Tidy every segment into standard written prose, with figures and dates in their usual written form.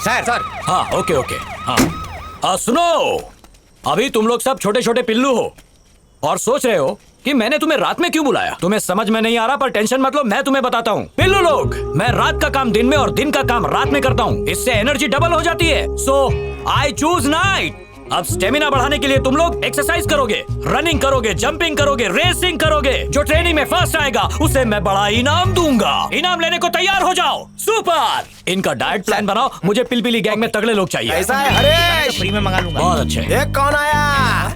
Sir. हाँ okay okay. हाँ सुनो, अभी तुम लोग सब छोटे छोटे पिल्लू हो और सोच रहे हो कि मैंने तुम्हें रात में क्यों बुलाया। तुम्हें समझ में नहीं आ रहा, पर टेंशन मत लो, मैं तुम्हें बताता हूँ। पिल्लू लोग, मैं रात का काम दिन में और दिन का काम रात में करता हूँ। इससे एनर्जी डबल हो जाती है। सो आई चूज नाइट। अब स्टेमिना बढ़ाने के लिए तुम लोग एक्सरसाइज करोगे, रनिंग करोगे, जंपिंग करोगे, रेसिंग करोगे। जो ट्रेनिंग में फर्स्ट आएगा उसे मैं बड़ा इनाम दूंगा। इनाम लेने को तैयार हो जाओ। सुपर। इनका डाइट प्लान बनाओ। मुझे पिलपिली गैंग में तगड़े लोग चाहिए। ऐसा है हरेश, फ्री में मंगा लूंगा। बहुत अच्छे। देख कौन आया।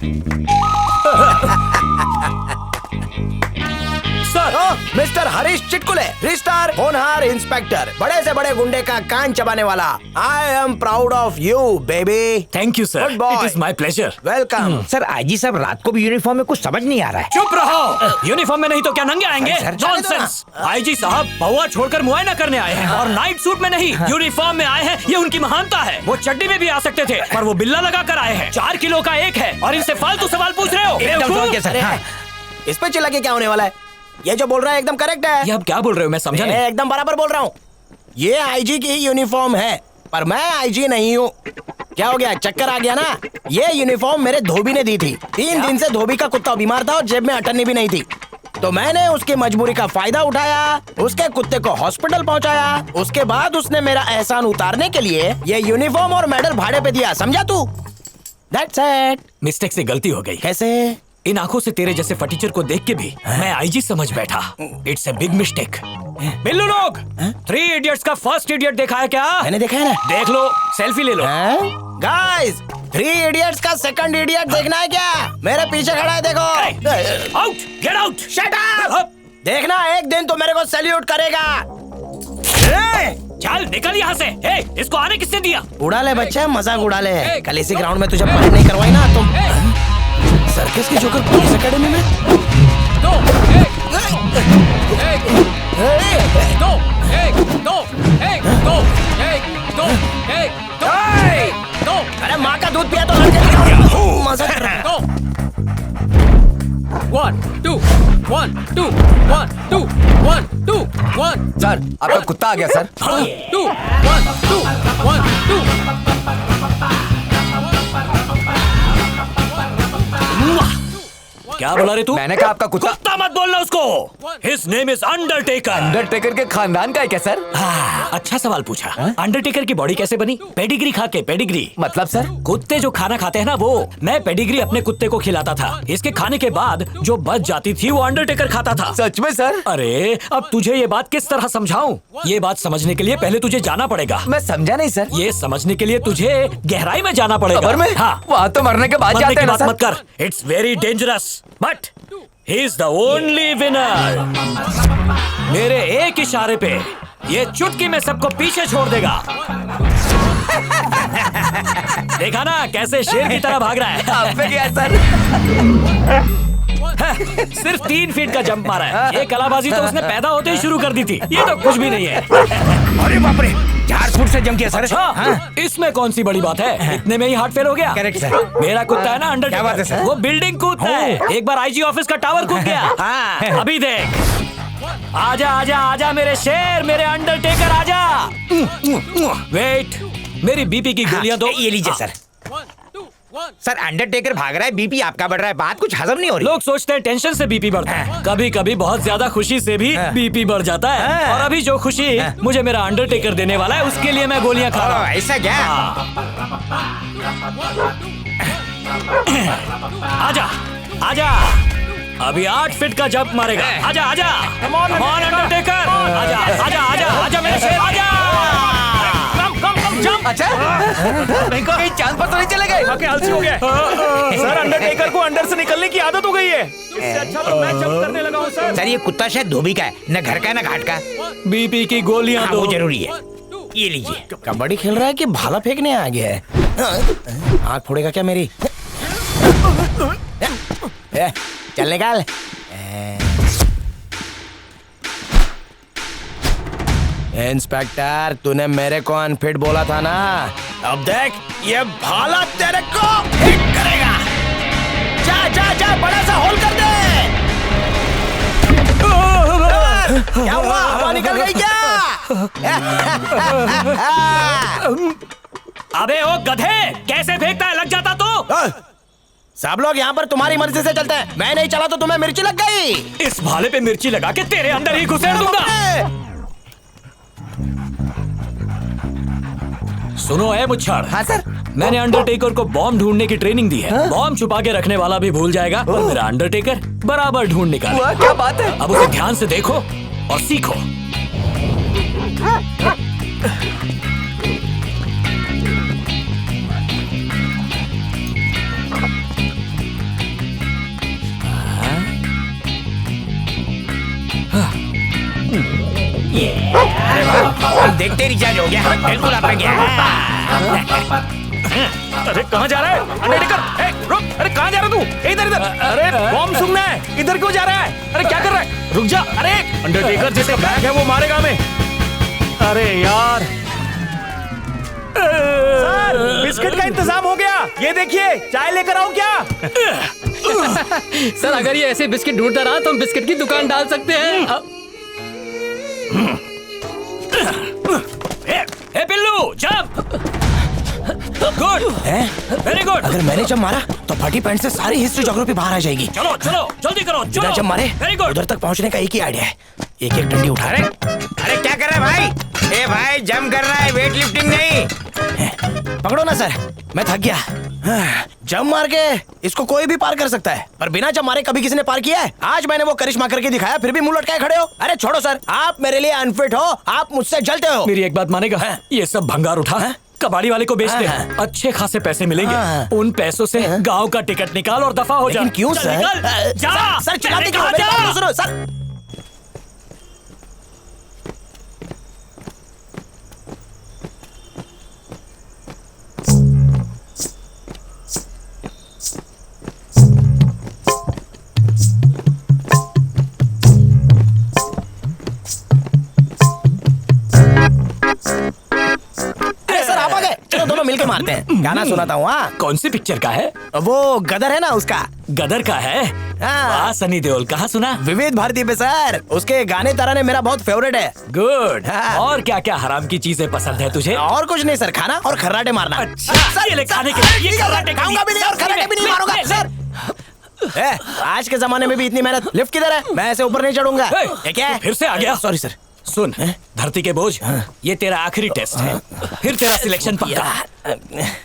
सर, मिस्टर हरीश चिटकुले, रिस्टार होनहार इंस्पेक्टर, बड़े से बड़े गुंडे का कान चबाने वाला। I am proud of you baby. Thank you sir, it is my pleasure. Welcome. Sir IG साहब रात को भी यूनिफॉर्म में कुछ समझ नहीं आ रहा है। चुप रहो। यूनिफॉर्म में नहीं तो क्या नंगे आएंगे? नॉनसेंस। आईजी साहब पौवा छोड़कर मुआयना करने आए हैं और नाइट सूट में नहीं, यूनिफॉर्म में आए हैं। ये उनकी महानता है। वो चड्डी में भी आ सकते थे, पर वो बिल्ला लगा कर आए हैं। 4 किलो का एक है और इनसे फालतू सवाल पूछ रहे हो। इस पे चिल्ला के क्या होने वाला है? ये जो बोल रहा है एकदम करेक्ट है। ये आप क्या बोल रहे हो? मैं समझा नहीं। एकदम बराबर बोल रहा हूँ। ये आईजी की यूनिफॉर्म है, पर मैं आईजी नहीं हूँ। क्या हो गया, चक्कर आ गया ना? ये यूनिफॉर्म मेरे धोबी ने दी थी। 3 दिन से धोबी का कुत्ता बीमार था और जेब में अटन्नी भी नहीं थी, तो मैंने उसकी मजबूरी का फायदा उठाया, उसके कुत्ते को हॉस्पिटल पहुंचाया। उसके बाद उसने मेरा एहसान उतारने के लिए ये यूनिफॉर्म और मेडल भाड़े पे दिया, समझा तू? That's it। मिस्टेक से गलती हो गई। कैसे? इन आंखों से तेरे जैसे फटीचर को देख के भी मैं आईजी समझ बैठा। It's a big mistake. Billu लोग, 3 इडियट्स का फर्स्ट इडियट देखा है क्या? मैंने देखा है ना। देख लो, सेल्फी ले लो। गाइस, 3 इडियट्स का सेकंड इडियट देखना है क्या? मेरे पीछे खड़ा है, देखो। Out, get out, shut up. देखना, एक दिन तो मेरे को सैल्यूट करेगा। चल निकल यहाँ से। इसको आने किसने दिया? उड़ा ले बच्चा, मजाक उड़ा ले। कल इसी ग्राउंड में तुझे परेड नहीं करवाई ना तुम। सर्कस के जोकर पुलिस एकेडमी में। अरे माँ का दूध पिया तो लड़के मजा कर रहा है। 1 2 1 2 1 2 1 2 1। सर आपका कुत्ता आ गया सर। 2 1 2 1 2। क्या बोला रे तू? मैंने कहा आपका कुत्ता मत बोलना उसको। His name is Undertaker. Undertaker के खानदान का है क्या सर? अच्छा सवाल पूछा। अंडरटेकर की बॉडी कैसे बनी? पेडिग्री खा के। पेडिग्री मतलब सर? कुत्ते जो खाना खाते हैं ना, वो मैं पेडिग्री अपने कुत्ते को खिलाता था। इसके खाने के बाद जो बच जाती थी वो अंडरटेकर खाता था। सच में सर? अरे अब तुझे ये बात किस तरह समझाऊं? ये बात समझने के लिए पहले तुझे जाना पड़ेगा। मैं समझा नहीं सर। ये समझने के लिए तुझे गहराई में जाना पड़ेगा। खबर में? हाँ। वहाँ तो मरने के बाद जाते हैं ना सर। मत कर, it's very dangerous, but he is the only winner. मेरे एक इशारे पे ये चुटकी में सबको पीछे छोड़ देगा। देखा ना कैसे शेर की तरह भाग रहा है। आप पे क्या सर? सिर्फ 3 फीट का जंप मारा है। ये कलाबाजी तो उसने पैदा होते ही शुरू कर दी थी। ये तो कुछ भी नहीं है। अरे बाप रे, 4 फुट से जंप किया सर। हाँ, इसमें कौन सी बड़ी बात है? इतने में ही हार्ट फेल हो गया। Correct sir. मेरा कुत्ता है ना अंडरटेकर, क्या बात है सर? वो बिल्डिंग कूदता है। एक बार आईजी ऑफिस का टावर कूद गया। अभी देख। आजा आजा आजा मेरे शेर, मेरे अंडरटेकर आजा। वेट, मेरी बीपी की गोलियां दो। ये लीजिए सर। सर अंडरटेकर भाग रहा है, बीपी आपका बढ़ रहा है, बात कुछ हजम नहीं हो रही। लोग सोचते हैं टेंशन से बीपी बढ़ता है। कभी कभी बहुत ज्यादा खुशी से भी बीपी बढ़ जाता है। और अभी जो खुशी मुझे मेरा अंडरटेकर देने वाला है, उसके लिए मैं गोलियां खा रहा हूं। ऐसा क्या? आजा आजा, अभी 8 फीट का जंप मारेगा। आजा आजा, कम ऑन अंडरटेकर। आजा आजा आजा आजा मेरे शेर, आजा। अच्छा कहीं चांद पर तो नहीं चले गए? आलसी हो गया सर। अंडरटेकर को अंडर से निकलने की आदत हो गई है। इससे अच्छा तो मैं जंप करने लगा हूं सर। सर ये कुत्ता शायद धोबी का है, न घर का न घाट का। बीपी की गोलियां हाँ, तो वो जरूरी है। ये लीजिए। कबड्डी खेल रहा है कि भाला फेंकने आ गया है? आँख फोड़ेगा क्या मेरी? चल निकाल। इंस्पेक्टर, तूने मेरे को अनफिट बोला था ना। अब देख, ये भाला तेरे को हिट करेगा। जा जा जा, बड़ा सा होल कर दे। क्या हुआ, हवा निकल गई क्या? अबे ओ गधे, कैसे फेंकता है, लग जाता तो। सब लोग यहाँ पर तुम्हारी मर्जी से चलते हैं, मैं नहीं चला तो तुम्हें मिर्ची लग गई। इस भाले पे मिर्ची लगा के तेरे अंदर ही घुसेड़ दूंगा। सुनो है मुच्छड़। हाँ सर। मैंने अंडरटेकर को बॉम्ब ढूंढने की ट्रेनिंग दी है। बॉम्ब छुपा के रखने वाला भी भूल जाएगा और मेरा अंडरटेकर बराबर ढूंढ निकालेगा। क्या बात है। अब उसे ध्यान से देखो और सीखो। देखते रिचार्ज हो गया, बिल्कुल आप पे गया। अरे कहाँ जा रहा है अंडरटेकर? ए, रुक, अरे कहाँ जा रहा तू? इधर इधर। अरे बॉम्ब सूंघना है, इधर क्यों जा रहा है? अरे क्या कर रहा है? रुक जा। अरे अंडरटेकर जिसका बैग है वो मारेगा हमें। अरे यार सर, बिस्किट का इंतजाम हो गया, ये देखिए, चाय लेकर आऊं क्या? सर अगर ये ऐसे बिस्किट ढूंढता रहा तो हम बिस्किट की दुकान डाल सकते हैं। ए पिल्लू, जंप। Good, very good. अगर मैंने जब मारा तो फटी पैंट से सारी हिस्ट्री ज्योग्राफी बाहर आ जाएगी। चलो चलो जल्दी करो, बिना चलो। जब मारे वेरी गुड। उधर तक पहुंचने का एक ही आइडिया है, एक एक डंडी उठा। अरे अरे क्या कर रहा है भाई? ए भाई जंप कर रहा है, वेट लिफ्टिंग नहीं। पकड़ो ना सर, मैं थक गया। जंप मार के इसको कोई भी पार कर सकता है, पर बिना जंप मारे कभी किसी ने पार किया है? आज मैंने वो करिश्मा करके दिखाया, फिर भी मुंह लटकाए खड़े हो। अरे छोड़ो सर, आप मेरे लिए अनफिट हो, आप मुझसे जलते हो। मेरी एक बात मानेगा? ये सब भंगार उठा कबाड़ी वाले को बेचते हैं, अच्छे खासे पैसे मिलेंगे। उन पैसों से गांव का टिकट निकाल और दफा हो जा। लेकिन क्यों चल, सर? निकल। जा। सर चिल्लाते क्यों? जा। मेरी बात तो सुनो सर। मिलके मारते हैं। गाना सुनाता हूँ। हाँ, कौन सी पिक्चर का है? वो गदर है ना, उसका। गदर का है? हाँ। वाह, सनी देओल। कहाँ सुना? विविध भारती पे सर, उसके गाने तराने मेरा बहुत फेवरेट है। गुड। हाँ। और क्या क्या हराम की चीजें पसंद है तुझे? और कुछ नहीं सर, खाना और खर्राटे मारना। अच्छा, ये ले खाने के लिए, ये खर्राटे के खाऊंगा भी नहीं और खर्राटे भी नहीं मारूंगा सर। आज के जमाने में भी इतनी मेहनत। लिफ्ट किधर है? मैं ऐसे ऊपर नहीं चढ़ूंगा। ये क्या है? फिर से आ गया? Sorry sir. सुन, धरती के बोझ, ये तेरा आखिरी टेस्ट है, फिर तेरा सिलेक्शन पक्का।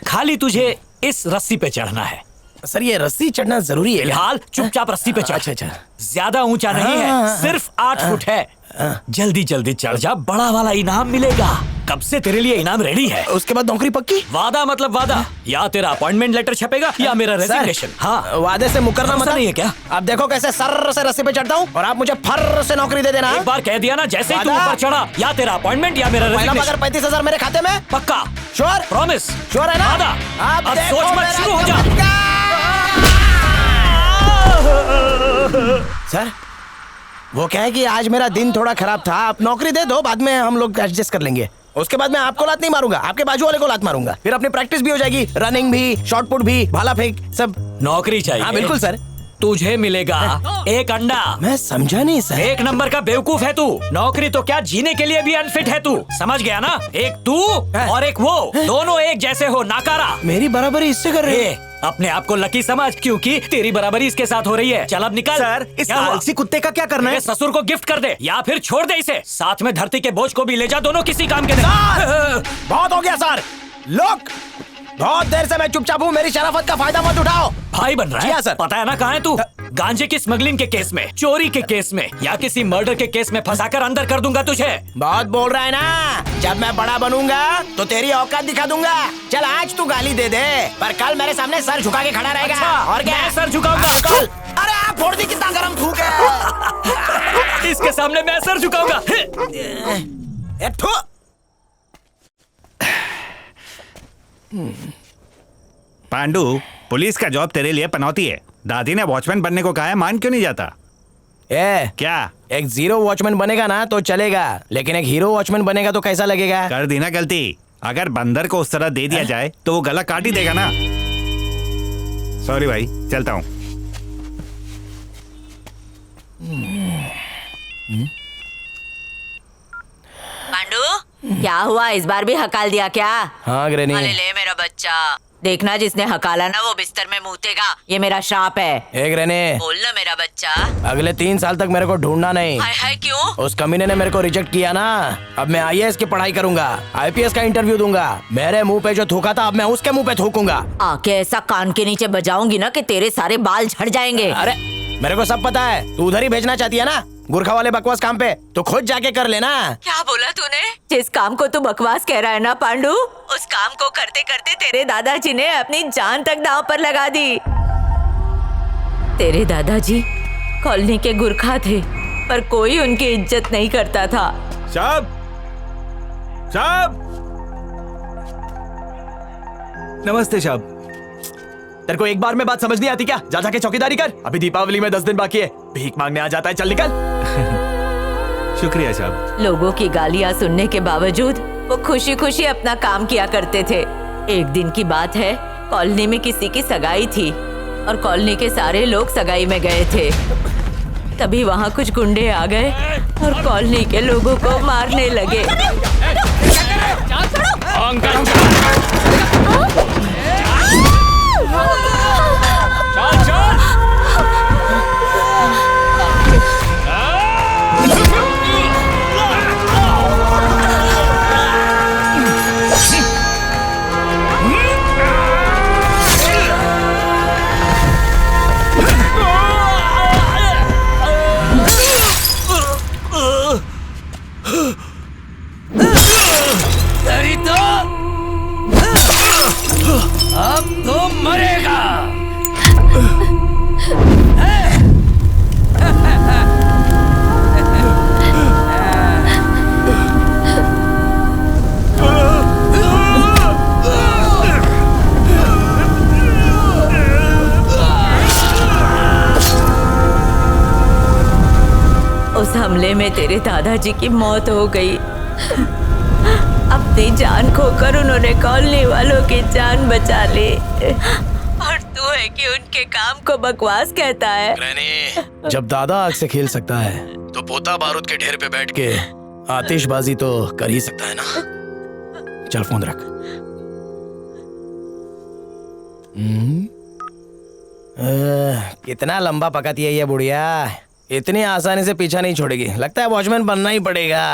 खाली तुझे इस रस्सी पे चढ़ना है। सर ये रस्सी चढ़ना जरूरी है? फिलहाल चुपचाप रस्सी पे चढ़। अच्छा। ज्यादा ऊंचा नहीं है, सिर्फ 8 फुट है। जल्दी जल्दी चढ़ जा, बड़ा वाला इनाम मिलेगा। कब से तेरे लिए इनाम रेडी है। उसके बाद नौकरी पक्की? वादा मतलब वादा, या तेरा अपॉइंटमेंट लेटर छपेगा या मेरा रेजिग्नेशन। हाँ, वादे से मुकरना मतलब नहीं है क्या? अब देखो कैसे सर से रस्सी पे चढ़ता हूँ और आप मुझे फर से नौकरी दे देना। एक बार कह दिया ना, जैसे ही तू वादा? ऊपर चढ़ा, या तेरा अपॉइंटमेंट या मेरा पहला रेजिग्नेशन। पगार 35,000 मेरे खाते में पक्का? श्योर? प्रॉमिस? श्योर है ना? वादा? अब अब देखो सोच मत, मेरा शुरू हो जा। चमत्कार। सर वो क्या है कि आज मेरा दिन थोड़ा खराब था, आप नौकरी दे दो, बाद में हम लोग एडजस्ट कर लेंगे। उसके बाद मैं आपको लात नहीं मारूंगा, आपके बाजू वाले को लात मारूंगा, फिर अपनी प्रैक्टिस भी हो जाएगी, रनिंग भी, शॉट पुट भी, भाला फेंक सब। नौकरी चाहिए? हाँ बिल्कुल सर। तुझे मिलेगा एक अंडा। मैं समझा नहीं सर। एक नंबर का बेवकूफ है तू। नौकरी तो क्या, जीने के लिए भी अनफिट है तू। समझ गया ना? एक तू और एक वो, दोनों एक जैसे हो, नाकारा। मेरी बराबरी इससे कर रहे हैं। अपने आप को लकी समझ, क्योंकि तेरी बराबरी इसके साथ हो रही है। चल अब निकल। सर, इस क्या हुआ? आलसी कुत्ते का क्या करना है? मेरे ससुर को गिफ्ट कर दे या फिर छोड़ दे इसे। साथ में धरती के बोझ को भी ले जा, दोनों किसी काम के नहीं। सर, बहुत हो गया सर। लोग बहुत देर से मैं चुपचाप हूँ, मेरी शराफत का फायदा मत उठाओ। भाई बन रहा जी है? हाँ, सर। पता है ना कहाँ है तू? गांजे की स्मगलिंग के केस में, चोरी के केस में, या किसी मर्डर के केस में फंसाकर अंदर कर दूंगा तुझे। बहुत बोल रहा है ना, जब मैं बड़ा बनूंगा तो तेरी औकात दिखा दूंगा। चल आज तू गाली दे दे, पर कल मेरे सामने सर झुका के खड़ा रहेगा। अच्छा, और क्या? मैं सर झुकाऊंगा? हाँ, कल। अरे आप फोड़ दी, कितना गर्म थूक है। इसके सामने मैं सर झुकाऊंगा। पांडु, पुलिस का जॉब तेरे लिए पनौती है। दादी ने वॉचमैन बनने को कहा है, मान क्यों नहीं जाता? क्या? एक जीरो वॉचमैन बनेगा ना तो चलेगा, लेकिन एक हीरो वॉचमैन बनेगा तो कैसा लगेगा? कर दी ना गलती। अगर बंदर को उस तरह दे दिया जाए तो वो गला काट ही देगा ना। सॉरी भाई, चलता हूँ। क्या हुआ, इस बार भी हकाल दिया क्या? हाँ ग्रैनी। अरे ले मेरा बच्चा, देखना जिसने हकाला ना वो बिस्तर में मूतेगा, ये मेरा श्राप है। ए ग्रैनी, बोल ना मेरा बच्चा। अगले 3 साल तक मेरे को ढूंढना नहीं। हाय हाय क्यों? उस कमीने ने मेरे को रिजेक्ट किया ना, अब मैं IAS की पढ़ाई करूंगा, IPS का इंटरव्यू दूंगा। मेरे मुंह पे जो थूका था अब मैं उसके मुंह पे थूकूंगा। आके ऐसा कान के नीचे बजाऊंगी ना कि तेरे सारे बाल झड़ जाएंगे। अरे मेरे को सब पता है, तू उधर ही भेजना चाहती है ना गुरखा वाले बकवास काम पे, तो खुद जाके कर लेना। क्या बोला तूने? जिस काम को तू बकवास कह रहा है ना पांडू, उस काम को करते करते तेरे दादाजी ने अपनी जान तक दांव पर लगा दी। तेरे दादाजी कॉलोनी के गुरखा थे, पर कोई उनकी इज्जत नहीं करता था। साहब, साहब, नमस्ते साहब। तेरे को एक बार में बात समझ नहीं आती क्या? जा जाके चौकीदारी कर, अभी दीपावली में 10 दिन बाकी है। भीख मांगने आ जाता है, चल निकल। शुक्रिया साहब। लोगों की गालियां सुनने के बावजूद वो खुशी खुशी अपना काम किया करते थे। एक दिन की बात है, कॉलोनी में किसी की सगाई थी और कॉलोनी के सारे लोग सगाई में गए थे। तभी वहाँ कुछ गुंडे आ गए और कॉलोनी के लोगों को मारने लगे। अब तो मरेगा। उस हमले में तेरे दादाजी की मौत हो गई। अपनी जान खोकर उन्होंने कॉलोनी वालों की जान बचा ली, और तू है कि उनके काम को बकवास कहता है। ग्रैनी, जब दादा आग से खेल सकता है तो पोता बारूद के ढेर पे बैठ के आतिशबाजी तो कर ही सकता है ना। चल फोन रख। कितना लंबा पकाती है ये बुढ़िया, इतनी आसानी से पीछा नहीं छोड़ेगी। लगता है वॉचमैन बनना ही पड़ेगा।